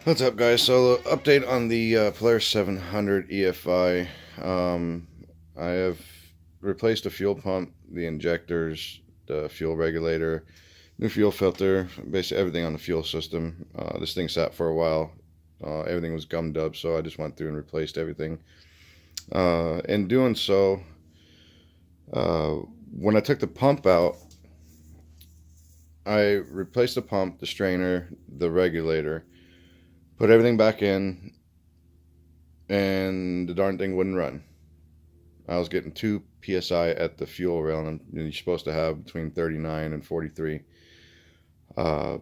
What's up, guys? So, update on the Polaris 700 EFI. I have replaced the fuel pump, the injectors, the fuel regulator, new fuel filter, basically everything on the fuel system. This thing sat for a while. Everything was gummed up, so I just went through and replaced everything. In doing so, uh, when I took the pump out, I replaced the pump, the strainer, the regulator, put everything back in, and the darn thing wouldn't run. I was getting 2 psi at the fuel rail, and you're supposed to have between 39 and 43. Uh,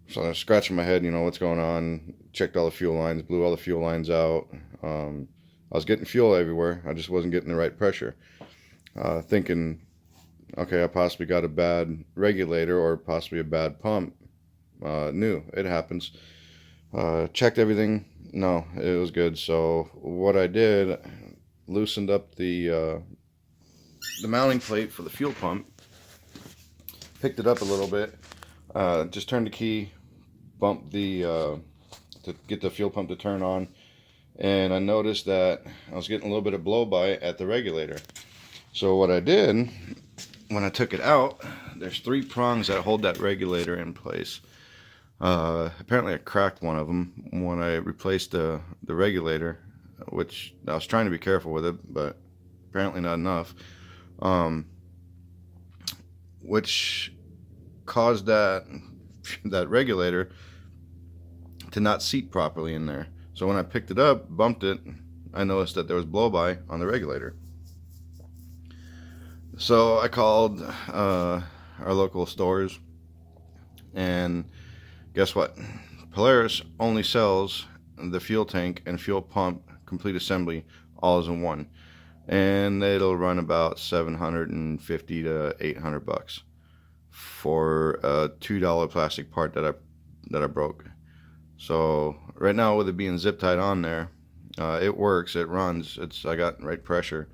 so I was scratching my head, what's going on. Checked all the fuel lines, blew all the fuel lines out. I was getting fuel everywhere. I just wasn't getting the right pressure. Thinking, okay, I possibly got a bad regulator or possibly a bad pump. New, it happens. Checked everything. No, it was good. So what I did, loosened up the mounting plate for the fuel pump, picked it up a little bit, just turned the key, bumped the to get the fuel pump to turn on, and I noticed that I was getting a little bit of blow by at the regulator. So what I did, when I took it out, there's 3 prongs that hold that regulator in place. Apparently I cracked one of them when I replaced the regulator, which I was trying to be careful with it, but apparently not enough, which caused that regulator to not seat properly in there. So when I picked it up, bumped it, I noticed that there was blow by on the regulator. So I called our local stores, and guess what? Polaris only sells the fuel tank and fuel pump complete assembly all as in one, and it'll run about $750 to $800 for a $2 plastic part that I broke. So right now, with it being zip tied on there, it works, it runs, I got right pressure.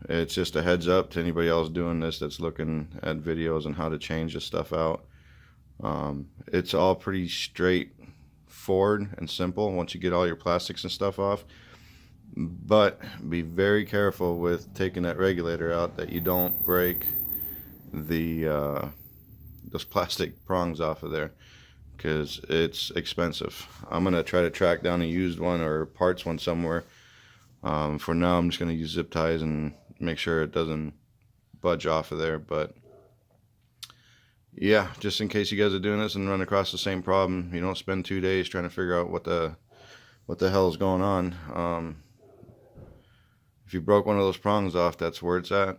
It's just a heads up to anybody else doing this that's looking at videos on how to change this stuff out. It's all pretty straightforward and simple once you get all your plastics and stuff off, but be very careful with taking that regulator out that you don't break the those plastic prongs off of there, because it's expensive. I'm gonna try to track down a used one or parts one somewhere. For now, I'm just gonna use zip ties and make sure it doesn't budge off of there. But yeah, just in case you guys are doing this and run across the same problem, you don't spend 2 days trying to figure out what the hell is going on. If you broke one of those prongs off, that's where it's at.